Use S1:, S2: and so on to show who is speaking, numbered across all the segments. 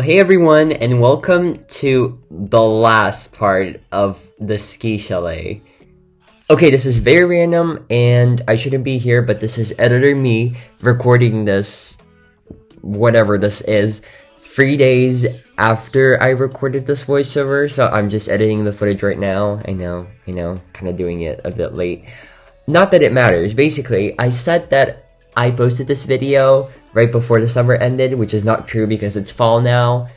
S1: Hey everyone, and welcome to the last part of the ski chalet. Okay, this is very random, and I shouldn't be here, but this is editor me recording this, whatever this is, 3 days after I recorded this voiceover, so I'm just editing the footage right now. I know, kind of doing it a bit late. Not that it matters. Basically, I said that I posted this video right before the summer ended, which is not true because it's fall now.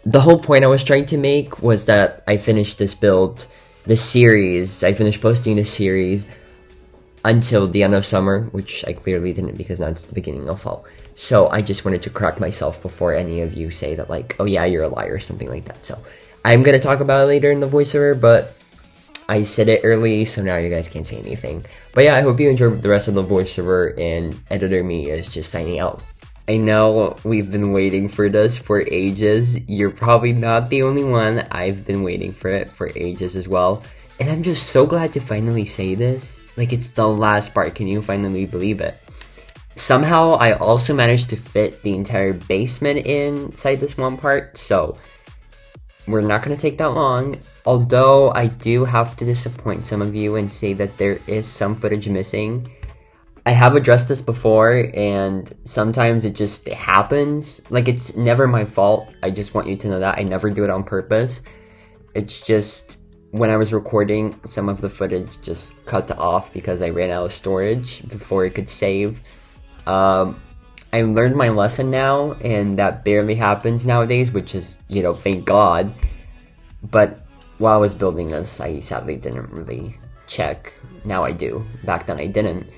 S1: The whole point I was trying to make was that I finished this build, this series. I finished posting this series until the end of summer, which I clearly didn't because now it's the beginning of fall. So I just wanted to correct myself before any of you say that like, oh yeah, you're a liar or something like that. So I'm going to talk about it later in the voiceover, but I said it early, so now you guys can't say anything. But yeah, I hope you enjoy the rest of the voiceover, and editor me is just signing out. I know we've been waiting for this for ages. You're probably not the only one. I've been waiting for it for ages as well. And I'm just so glad to finally say this. Like, it's the last part. Can you finally believe it? Somehow, I also managed to fit the entire basement inside this one part, so we're not going to take that long. Although, I do have to disappoint some of you and say that there is some footage missing. I have addressed this before, and sometimes it just happens. Like, it's never my fault. I just want you to know that. I never do it on purpose. It's just, when I was recording, some of the footage just cut off because I ran out of storage before it could save. I learned my lesson now, and that barely happens nowadays, which is, thank God. But while I was building this, I sadly didn't really check. Now I do. Back then I didn't.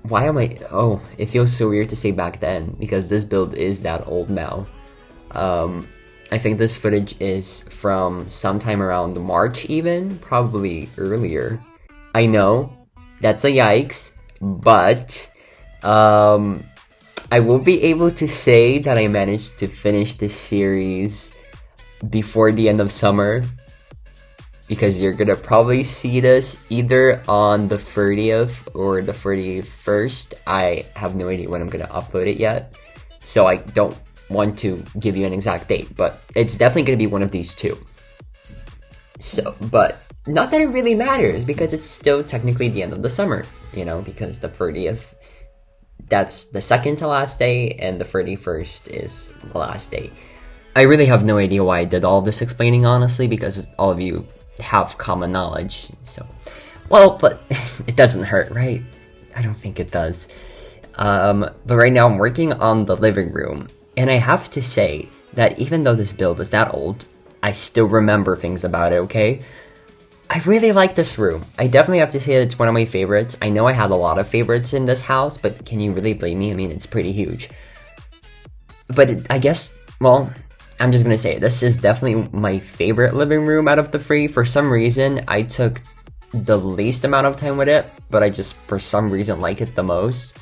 S1: Why am I... Oh, it feels so weird to say back then, because this build is that old now. I think this footage is from sometime around March even, probably earlier. I know, that's a yikes, but I will be able to say that I managed to finish this series before the end of summer, because you're gonna probably see this either on the 30th or the 31st. I have no idea when I'm gonna upload it yet, so I don't want to give you an exact date, but it's definitely gonna be one of these two. So, but not that it really matters, because it's still technically the end of the summer, because the 30th, that's the second to last day, and the 31st is the last day. I really have no idea why I did all this explaining, honestly, because all of you have common knowledge, so well, but it doesn't hurt, right? I don't think it does. But right now I'm working on the living room, and I have to say that even though this build is that old, I still remember things about it, okay? I really like this room. I definitely have to say that it's one of my favorites. I know I had a lot of favorites in this house, but can you really blame me? I mean, it's pretty huge. But I guess, well, I'm just gonna say it. This is definitely my favorite living room out of the three. For some reason, I took the least amount of time with it, but I just, for some reason, like it the most.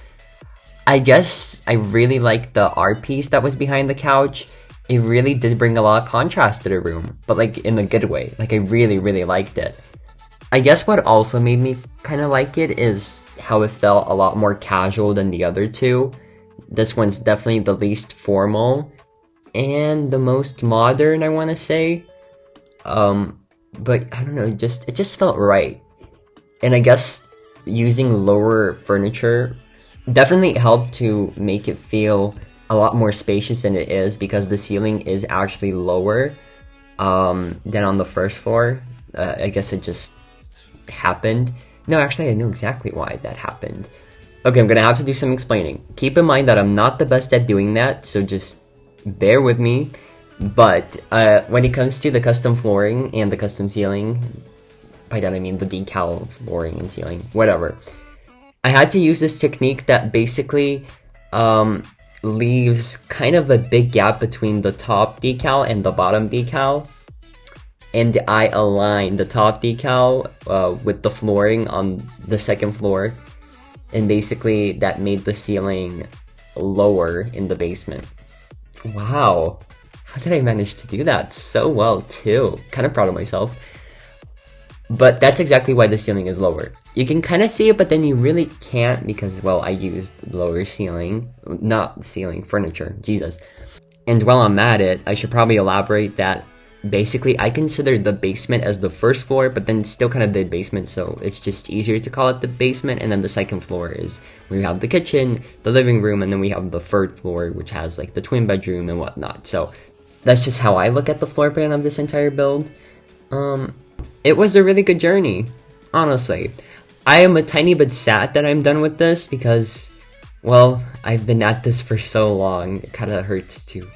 S1: I guess I really like the art piece that was behind the couch. It really did bring a lot of contrast to the room, but like in a good way. Like, I really, really liked it. I guess what also made me kind of like it is how it felt a lot more casual than the other two. This one's definitely the least formal and the most modern, I want to say. But I don't know, it just felt right. And I guess using lower furniture definitely helped to make it feel a lot more spacious than it is, because the ceiling is actually lower than on the first floor. I guess it just happened. No, actually I knew exactly why that happened. Okay, I'm gonna have to do some explaining. Keep in mind that I'm not the best at doing that, so just bear with me. But when it comes to the custom flooring and the custom ceiling, by that I mean the decal flooring and ceiling, whatever, I had to use this technique that basically leaves kind of a big gap between the top decal and the bottom decal, and I aligned the top decal with the flooring on the second floor, and basically that made the ceiling lower in the basement. Wow, how did I manage to do that so well too? Kind of proud of myself. But that's exactly why the ceiling is lower. You can kind of see it, but then you really can't because, well, I used lower ceiling, not ceiling, furniture, Jesus. And while I'm at it, I should probably elaborate that basically I consider the basement as the first floor, but then it's still kind of the basement, so it's just easier to call it the basement. And then the second floor is where we have the kitchen, the living room, and then we have the third floor, which has like the twin bedroom and whatnot. So that's just how I look at the floor plan of this entire build. It was a really good journey, honestly. I am a tiny bit sad that I'm done with this because, well, I've been at this for so long. It kind of hurts to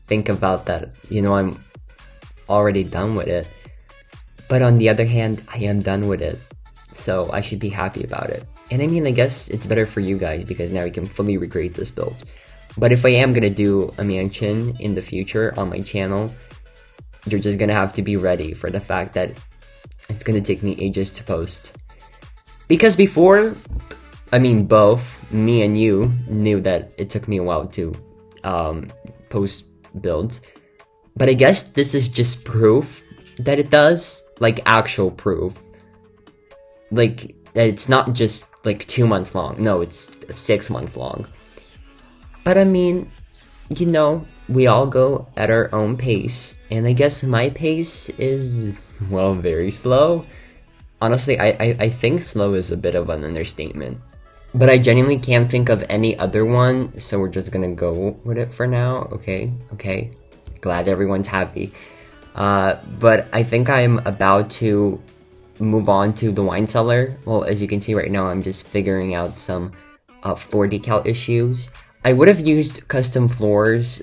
S1: think about that, you know, I'm already done with it. But on the other hand, I am done with it, so I should be happy about it. And I mean, I guess it's better for you guys because now you can fully recreate this build. But if I am gonna do a mansion in the future on my channel, you're just gonna have to be ready for the fact that it's gonna take me ages to post. Because before, I mean, both me and you knew that it took me a while to post builds. But I guess this is just proof that it does, like actual proof. Like, it's not just like 2 months long. No, it's 6 months long. But I mean, you know, we all go at our own pace. And I guess my pace is, well, very slow. Honestly, I think slow is a bit of an understatement. But I genuinely can't think of any other one, so we're just gonna go with it for now. Okay. Glad everyone's happy. But I think I'm about to move on to the wine cellar. Well, as you can see right now, I'm just figuring out some floor decal issues. I would have used custom floors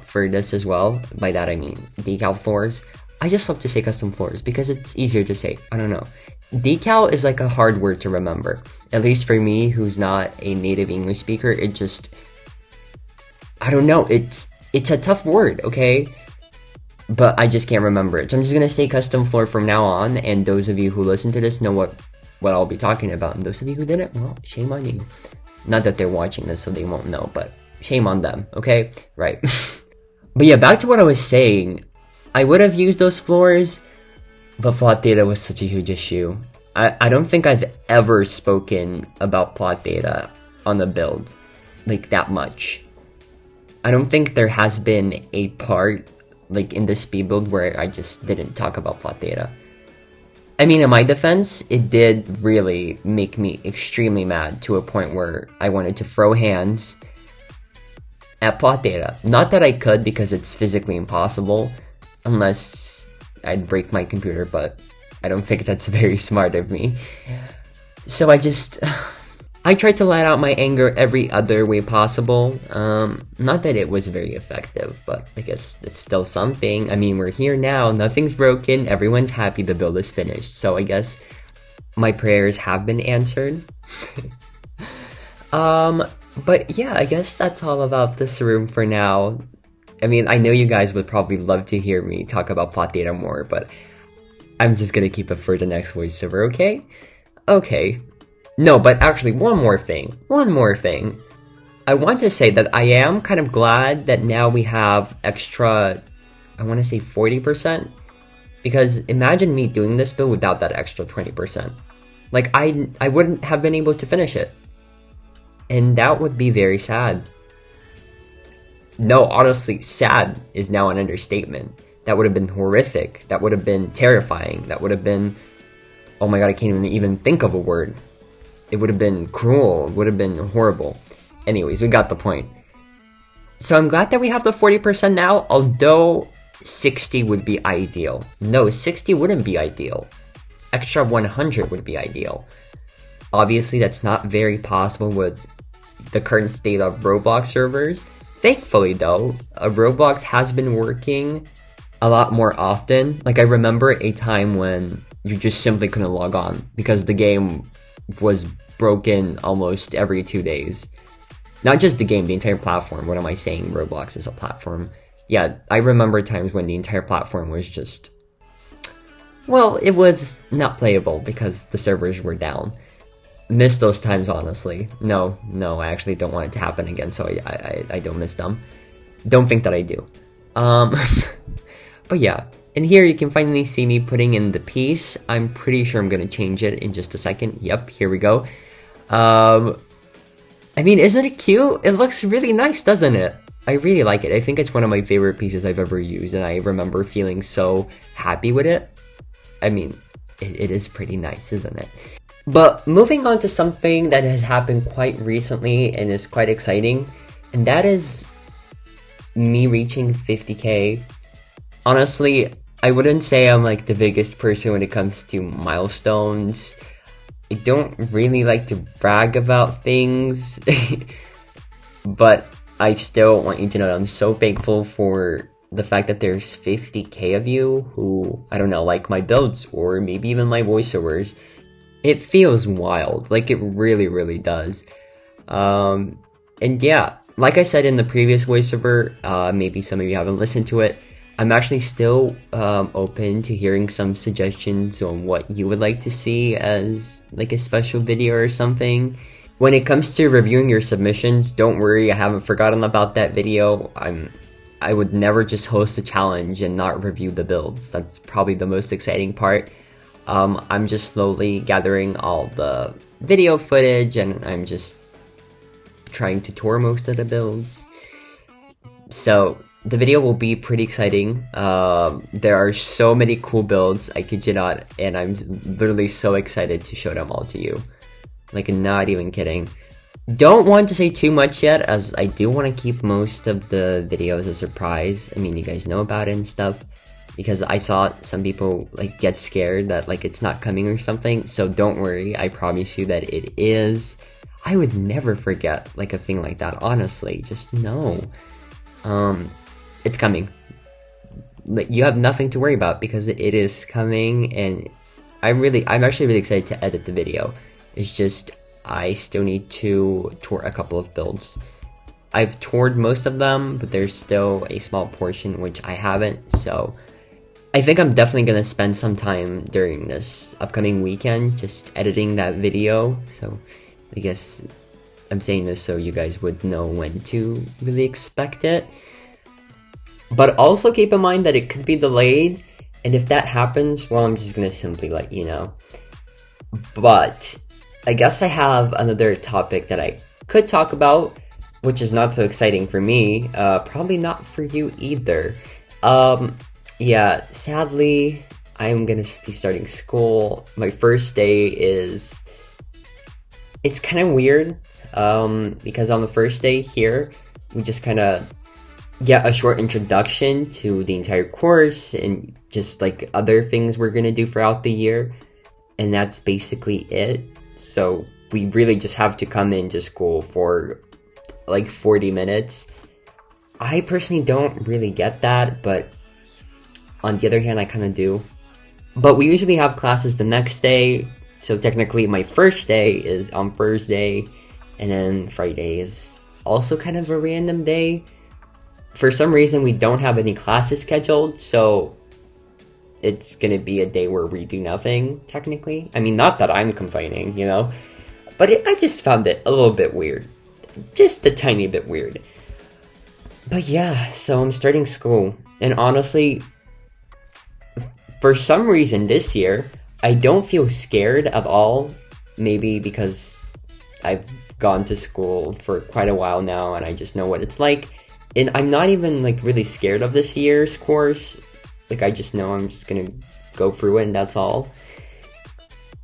S1: for this as well. By that I mean decal floors. I just love to say custom floors because it's easier to say. I don't know. Decal is like a hard word to remember. At least for me, who's not a native English speaker, it just... I don't know, it's a tough word, okay? But I just can't remember it. So I'm just gonna say custom floor from now on, and those of you who listen to this know what I'll be talking about. And those of you who didn't, well, shame on you. Not that they're watching this, so they won't know, but shame on them, okay? Right. But yeah, back to what I was saying. I would have used those floors, but plot data was such a huge issue. I don't think I've ever spoken about plot data on the build, like that much. I don't think there has been a part, like in the speed build, where I just didn't talk about plot data. I mean, in my defense, it did really make me extremely mad to a point where I wanted to throw hands at plot data. Not that I could, because it's physically impossible, unless I'd break my computer, but I don't think that's very smart of me. So I tried to let out my anger every other way possible. Not that it was very effective, but I guess it's still something. I mean, we're here now, nothing's broken, everyone's happy, the build is finished. So I guess my prayers have been answered. But yeah, I guess that's all about this room for now. I mean, I know you guys would probably love to hear me talk about plot data more, but I'm just gonna keep it for the next voiceover, okay? Okay. No, but actually, one more thing. I want to say that I am kind of glad that now we have extra, I want to say 40%, because imagine me doing this build without that extra 20%. Like, I wouldn't have been able to finish it. And that would be very sad. No, honestly, sad is now an understatement. That would have been horrific. That would have been terrifying. That would have been, oh my god, I can't even think of a word. It would have been cruel. It would have been horrible. Anyways, we got the point. So I'm glad that we have the 40% now, although 60 would be ideal. No, 60 wouldn't be ideal. Extra 100 would be ideal. Obviously, that's not very possible with the current state of Roblox servers. Thankfully, though, Roblox has been working a lot more often. Like, I remember a time when you just simply couldn't log on because the game was broken almost every 2 days. Not just the game, the entire platform. What am I saying? Roblox is a platform. Yeah, I remember times when the entire platform was just... well, it was not playable because the servers were down. Miss those times, honestly. No, I actually don't want it to happen again, so I don't miss them. Don't think that I do. But yeah, and here you can finally see me putting in the piece. I'm pretty sure I'm gonna change it in just a second. Yep, here we go. I mean, isn't it cute? It looks really nice, doesn't it? I really like it. I think it's one of my favorite pieces I've ever used, and I remember feeling so happy with it. I mean, it is pretty nice, isn't it? But moving on to something that has happened quite recently and is quite exciting, and that is me reaching 50k. Honestly, I wouldn't say I'm like the biggest person when it comes to milestones. I don't really like to brag about things, but I still want you to know that I'm so thankful for the fact that there's 50k of you who, I don't know, like my builds or maybe even my voiceovers. It feels wild, like it really, really does. And yeah, like I said in the previous voiceover, maybe some of you haven't listened to it, I'm actually still open to hearing some suggestions on what you would like to see as like a special video or something. When it comes to reviewing your submissions, don't worry, I haven't forgotten about that video. I would never just host a challenge and not review the builds. That's probably the most exciting part. I'm just slowly gathering all the video footage, and I'm just trying to tour most of the builds. So the video will be pretty exciting. There are so many cool builds, I kid you not, and I'm literally so excited to show them all to you. Like, not even kidding. Don't want to say too much yet, as I do want to keep most of the videos a surprise. I mean, you guys know about it and stuff, because I saw some people like get scared that like it's not coming or something. So don't worry, I promise you that it is. I would never forget like a thing like that, honestly. Just know. It's coming. Like, you have nothing to worry about because it is coming, and I'm actually really excited to edit the video. It's just, I still need to tour a couple of builds. I've toured most of them, but there's still a small portion which I haven't, so I think I'm definitely gonna spend some time during this upcoming weekend just editing that video. So I guess I'm saying this so you guys would know when to really expect it. But also keep in mind that it could be delayed, and if that happens, well, I'm just gonna simply let you know. But I guess I have another topic that I could talk about, which is not so exciting for me, probably not for you either. Yeah, sadly, I'm gonna be starting school. My first day is, it's kind of weird, because on the first day here, we just kind of get a short introduction to the entire course and just like other things we're gonna do throughout the year, and that's basically it. So we really just have to come into school for like 40 minutes. I personally don't really get that, but on the other hand, I kind of do. But we usually have classes the next day, so technically my first day is on Thursday, and then Friday is also kind of a random day. For some reason, we don't have any classes scheduled, so it's gonna be a day where we do nothing, technically. I mean, not that I'm complaining, you know, but I just found it a little bit weird. Just a tiny bit weird. But yeah, so I'm starting school, and honestly, for some reason this year, I don't feel scared at all. Maybe because I've gone to school for quite a while now, and I just know what it's like. And I'm not even like really scared of this year's course. Like, I just know I'm just gonna go through it, and that's all.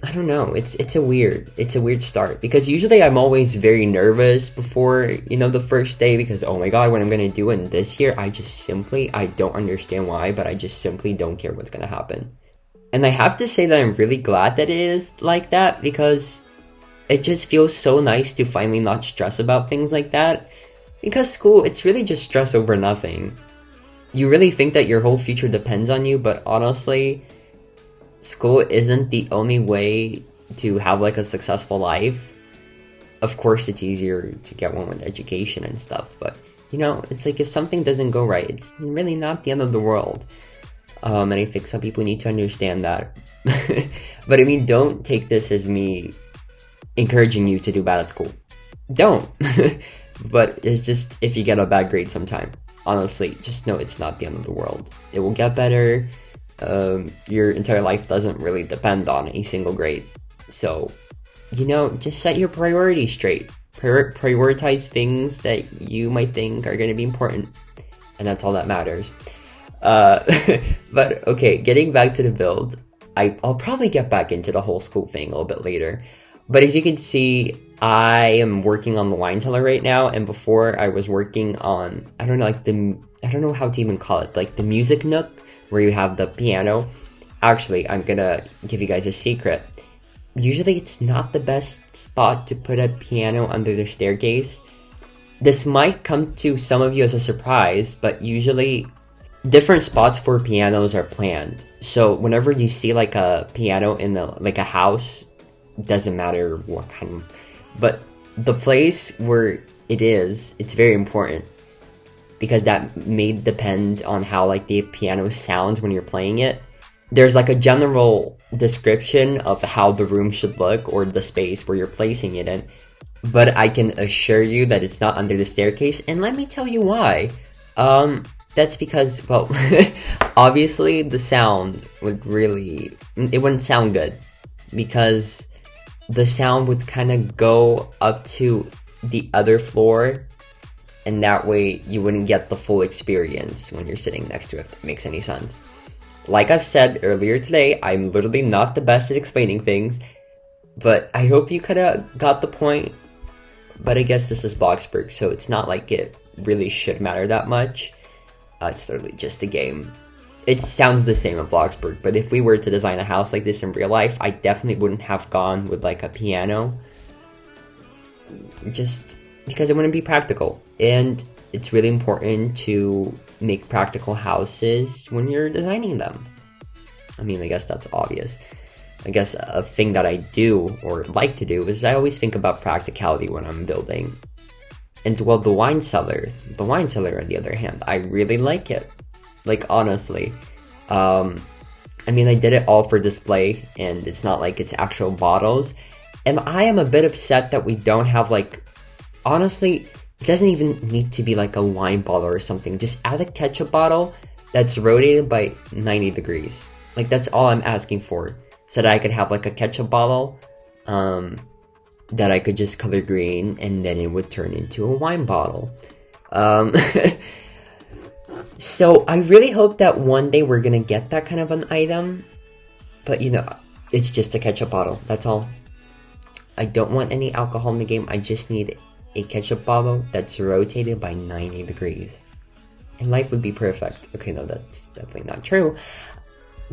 S1: I don't know, it's a weird start, because usually I'm always very nervous before, you know, the first day, because oh my god, what I'm gonna do. And this year, I don't understand why, but I just simply don't care what's gonna happen. And I have to say that I'm really glad that it is like that, because it just feels so nice to finally not stress about things like that. Because school, it's really just stress over nothing. You really think that your whole future depends on you, but honestly, school isn't the only way to have like a successful life. Of course, it's easier to get one with education and stuff, but you know, it's like if something doesn't go right, it's really not the end of the world. And I think some people need to understand that. But I mean, don't take this as me encouraging you to do bad at school. Don't. But it's just, if you get a bad grade sometime, honestly, just know it's not the end of the world. It will get better. Your entire life doesn't really depend on a single grade. So, you know, just set your priorities straight. prioritize things that you might think are going to be important, and that's all that matters. But okay, getting back to the build, I'll probably get back into the whole school thing a little bit later. But as you can see, I am working on the wine cellar right now, and before I was working on, I don't know how to even call it, like the music nook, where you have the piano. Actually, I'm gonna give you guys a secret. Usually it's not the best spot to put a piano under the staircase. This might come to some of you as a surprise, but usually different spots for pianos are planned. So whenever you see like a piano in like a house, doesn't matter what kind, but the place where it's very important, because that may depend on how like the piano sounds when you're playing it. There's like a general description of how the room should look, or the space where you're placing it in, but I can assure you that it's not under the staircase, and let me tell you why. That's because, well, obviously the sound it wouldn't sound good, because the sound would kind of go up to the other floor, and that way you wouldn't get the full experience when you're sitting next to it, if that makes any sense. Like I've said earlier today, I'm literally not the best at explaining things, but I hope you kind of got the point. But I guess this is Bloxburg, so it's not like it really should matter that much. It's literally just a game. It sounds the same at Bloxburg, but if we were to design a house like this in real life, I definitely wouldn't have gone with like a piano, just because it wouldn't be practical. And it's really important to make practical houses when you're designing them. I mean, I guess that's obvious. I guess a thing that I do, or like to do, is I always think about practicality when I'm building. And well, the wine cellar on the other hand, I really like it. Like, honestly, I mean, I did it all for display, and it's not like it's actual bottles. And I am a bit upset that we don't have, like, honestly, it doesn't even need to be like a wine bottle or something. Just add a ketchup bottle that's rotated by 90 degrees. Like, that's all I'm asking for, so that I could have like a ketchup bottle, that I could just color green, and then it would turn into a wine bottle. So I really hope that one day we're gonna get that kind of an item, but you know, it's just a ketchup bottle, that's all. I don't want any alcohol in the game, I just need a ketchup bottle that's rotated by 90 degrees. And life would be perfect. Okay, no, that's definitely not true,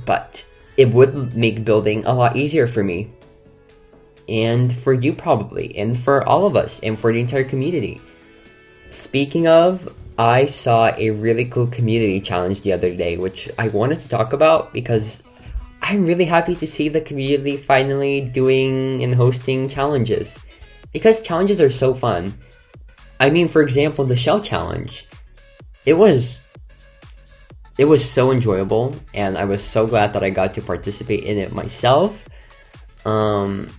S1: but it would make building a lot easier for me. And for you probably, and for all of us, and for the entire community. Speaking of, I saw a really cool community challenge the other day, which I wanted to talk about because I'm really happy to see the community finally doing and hosting challenges. Because challenges are so fun. I mean, for example, the shell challenge. It was so enjoyable, and I was so glad that I got to participate in it myself. And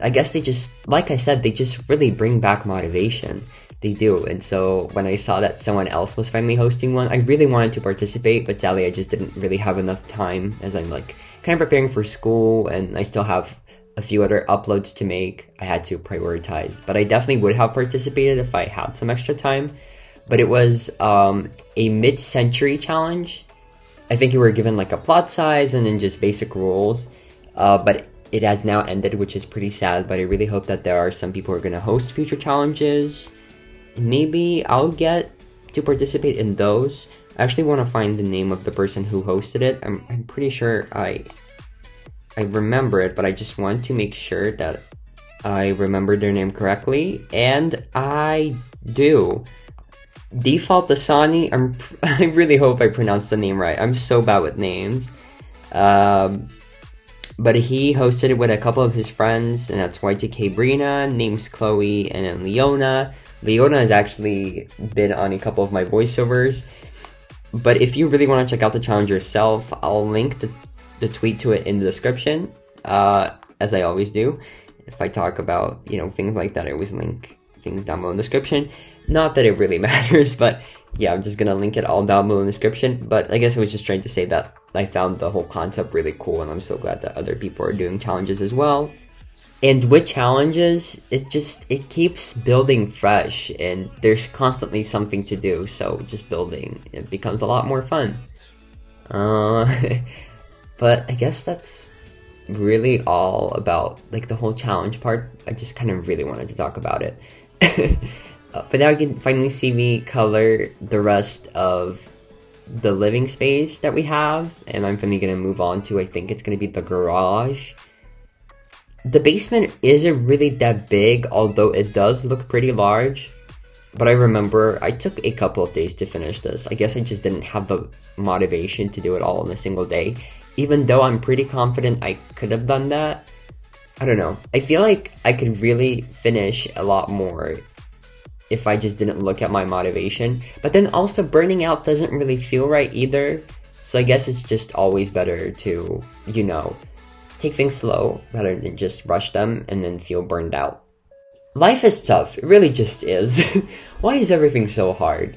S1: I guess they just, like I said, they just really bring back motivation. They do. And so when I saw that someone else was finally hosting one, I really wanted to participate, but sadly I just didn't really have enough time, as I'm like kind of preparing for school, and I still have a few other uploads to make. I had to prioritize, but I definitely would have participated if I had some extra time. But it was a mid-century challenge. I think you were given like a plot size and then just basic rules, but it has now ended, which is pretty sad. But I really hope that there are some people who are going to host future challenges. Maybe I'll get to participate in those. I actually want to find the name of the person who hosted it. I'm pretty sure I remember it, but I just want to make sure that I remember their name correctly, and I do. Default Asani, I really hope I pronounced the name right. I'm so bad with names. But he hosted it with a couple of his friends, and that's Y2K Brina, name's Chloe, and then Leona. Leona has actually been on a couple of my voiceovers. But if you really want to check out the challenge yourself, I'll link the tweet to it in the description, as I always do. If I talk about, you know, things like that, I always link things down below in the description. Not that it really matters, but yeah, I'm just gonna link it all down below in the description. But I guess I was just trying to say that I found the whole concept really cool, and I'm so glad that other people are doing challenges as well. And with challenges, it keeps building fresh, and there's constantly something to do, so just building, it becomes a lot more fun. But I guess that's really all about, like, the whole challenge part. I just kind of really wanted to talk about it. But now you can finally see me color the rest of the living space that we have, and I'm finally gonna move on to, I think it's gonna be the garage. The basement isn't really that big, although it does look pretty large. But I remember I took a couple of days to finish this. I guess I just didn't have the motivation to do it all in a single day. Even though I'm pretty confident I could have done that. I don't know. I feel like I could really finish a lot more if I just didn't look at my motivation. But then also burning out doesn't really feel right either. So I guess it's just always better to, you know, take things slow rather than just rush them and then feel burned out. Life is tough. It really just is. Why is everything so hard?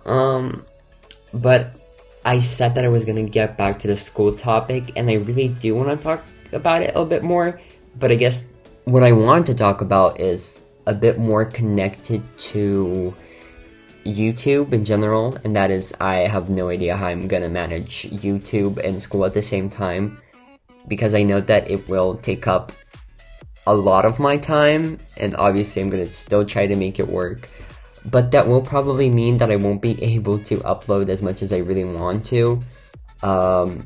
S1: But I said that I was gonna get back to the school topic, and I really do want to talk about it a little bit more. But I guess what I want to talk about is a bit more connected to YouTube in general, and that is I have no idea how I'm gonna manage YouTube and school at the same time. Because I know that it will take up a lot of my time, and obviously I'm gonna still try to make it work. But that will probably mean that I won't be able to upload as much as I really want to. I'm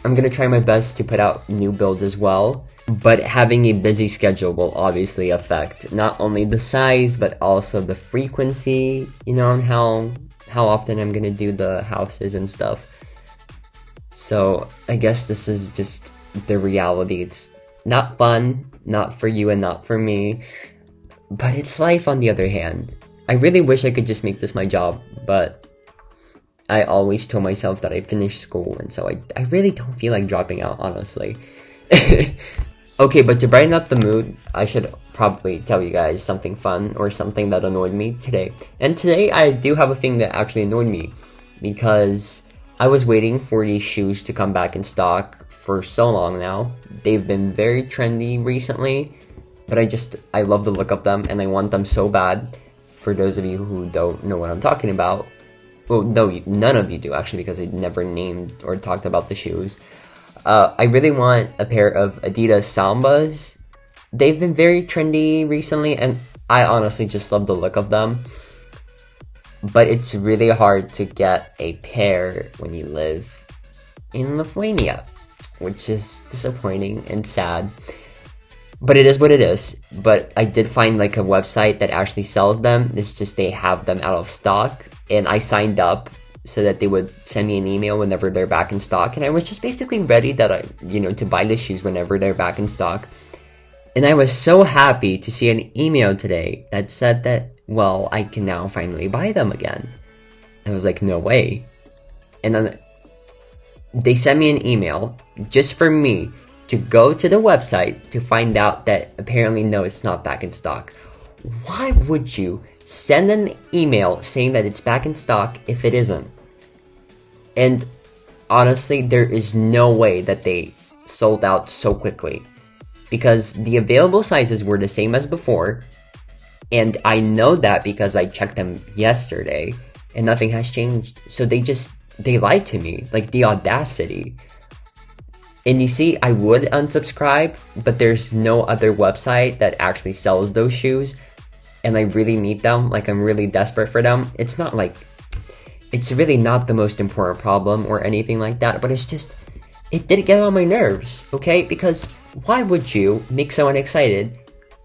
S1: gonna try my best to put out new builds as well. But having a busy schedule will obviously affect not only the size, but also the frequency, you know, and how often I'm gonna do the houses and stuff. So I guess this is just the reality. It's not fun, not for you and not for me, but it's life on the other hand. I really wish I could just make this my job, but I always told myself that I'd finish school, and so I really don't feel like dropping out, honestly. Okay, but to brighten up the mood, I should probably tell you guys something fun or something that annoyed me today. And today I do have a thing that actually annoyed me, because I was waiting for these shoes to come back in stock for so long now. They've been very trendy recently, but I love the look of them, and I want them so bad. For those of you who don't know what I'm talking about, well, no, none of you do actually, because I never named or talked about the shoes. I really want a pair of Adidas Sambas. They've been very trendy recently, and I honestly just love the look of them. But it's really hard to get a pair when you live in Lithuania, which is disappointing and sad. But it is what it is. But I did find like a website that actually sells them. It's just they have them out of stock, and I signed up so that they would send me an email whenever they're back in stock. And I was just basically ready that to buy the shoes whenever they're back in stock. And I was so happy to see an email today that said that, well, I can now finally buy them again. I was like, no way. And then they sent me an email just for me to go to the website to find out that apparently, no, it's not back in stock. Why would you send an email saying that it's back in stock if it isn't? And honestly, there is no way that they sold out so quickly, because the available sizes were the same as before, and I know that because I checked them yesterday, and nothing has changed. So they lied to me, like the audacity. And you see, I would unsubscribe, but there's no other website that actually sells those shoes, and I really need them, like I'm really desperate for them. It's really not the most important problem or anything like that, but it did get on my nerves, okay? Because why would you make someone excited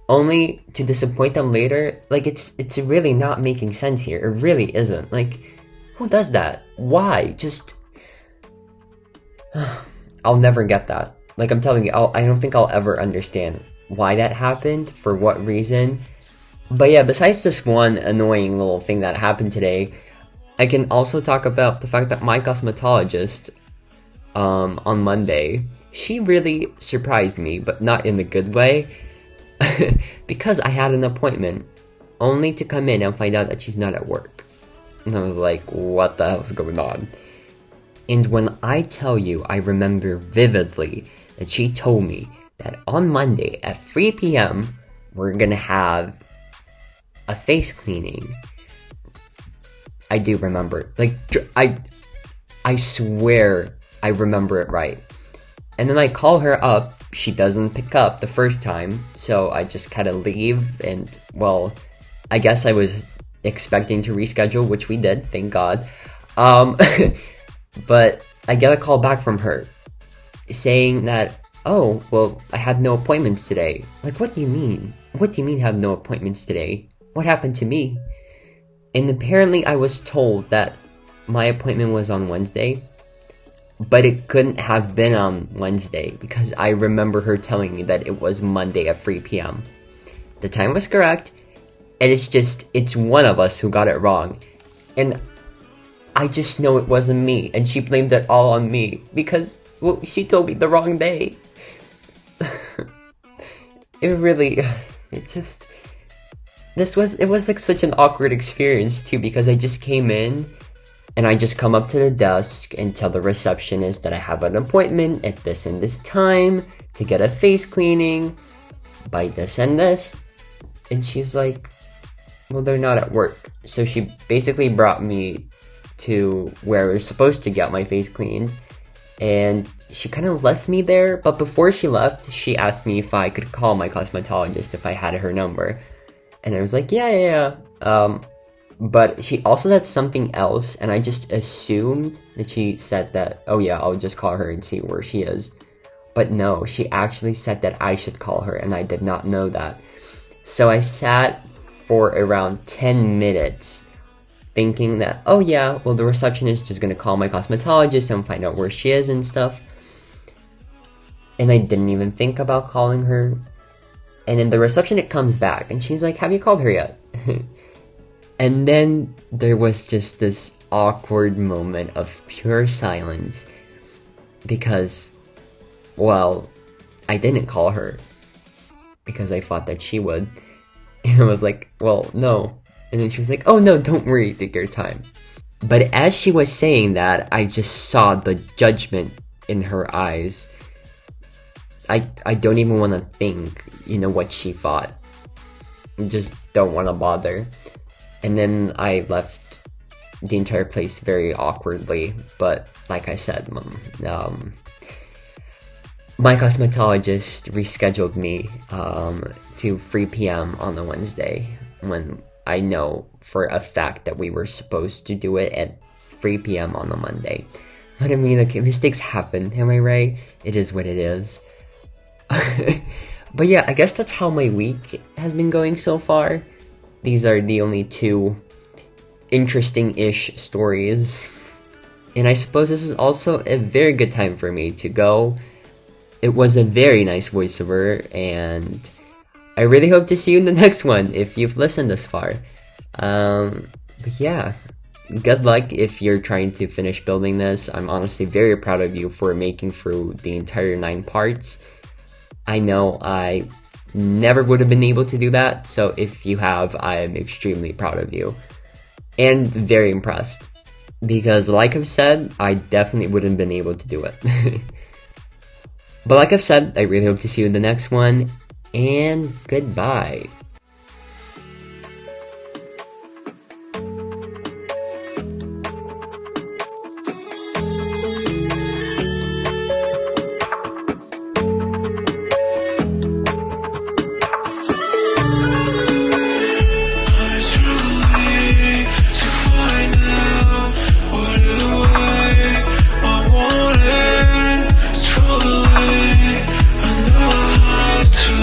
S1: only to disappoint them later? Like, it's really not making sense here. It really isn't. Like, who does that? Why? I'll never get that. Like, I'm telling you, I don't think I'll ever understand why that happened, for what reason. But yeah, besides this one annoying little thing that happened today, I can also talk about the fact that my cosmetologist, on Monday, she really surprised me, but not in a good way, because I had an appointment, only to come in and find out that she's not at work. And I was like, what the hell is going on? And when I tell you, I remember vividly that she told me that on Monday at 3 p.m. we're gonna have a face cleaning. I do remember. Like, I swear I remember it right. And then I call her up. She doesn't pick up the first time, so I just kind of leave. And, well, I guess I was expecting to reschedule, which we did, thank God. But I get a call back from her saying that, oh, well, I had no appointments today. Like, what do you mean? What do you mean have no appointments today? What happened to me? And apparently I was told that my appointment was on Wednesday, but it couldn't have been on Wednesday because I remember her telling me that it was Monday at 3 p.m. The time was correct, and it's one of us who got it wrong. And I just know it wasn't me, and she blamed it all on me because, well, she told me the wrong day. It was like such an awkward experience too, because I just came in and I just come up to the desk and tell the receptionist that I have an appointment at this and this time to get a face cleaning by this and this. And she's like, well, they're not at work. So she basically brought me to where we were supposed to get my face cleaned, and she kind of left me there. But before she left, she asked me if I could call my cosmetologist if I had her number. And I was like, yeah. But she also said something else, and I just assumed that she said that, oh yeah, I'll just call her and see where she is. But no, she actually said that I should call her, and I did not know that. So I sat for around 10 minutes thinking that, oh yeah, well, the receptionist is just gonna call my cosmetologist and find out where she is and stuff. And I didn't even think about calling her. And then the receptionist comes back and she's like, have you called her yet? And then there was just this awkward moment of pure silence because, well, I didn't call her because I thought that she would. And I was like, well, no. And then she was like, oh no, don't worry, take your time. But as she was saying that, I just saw the judgment in her eyes. I don't even want to think, what she thought. I just don't want to bother. And then I left the entire place very awkwardly. But like I said, my cosmetologist rescheduled me to 3 p.m. on the Wednesday, when I know for a fact that we were supposed to do it at 3 p.m. on the Monday. But I mean, okay, mistakes happen, am I right? It is what it is. But yeah, I guess that's how my week has been going so far. These are the only two interesting-ish stories. And I suppose this is also a very good time for me to go. It was a very nice voiceover, and I really hope to see you in the next one if you've listened this far. But yeah, good luck if you're trying to finish building this. I'm honestly very proud of you for making through the entire 9 parts. I know I never would have been able to do that, so if you have, I am extremely proud of you. And very impressed. Because like I've said, I definitely wouldn't have been able to do it. But like I've said, I really hope to see you in the next one, and goodbye.
S2: Struggling, I know how to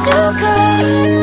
S2: so good.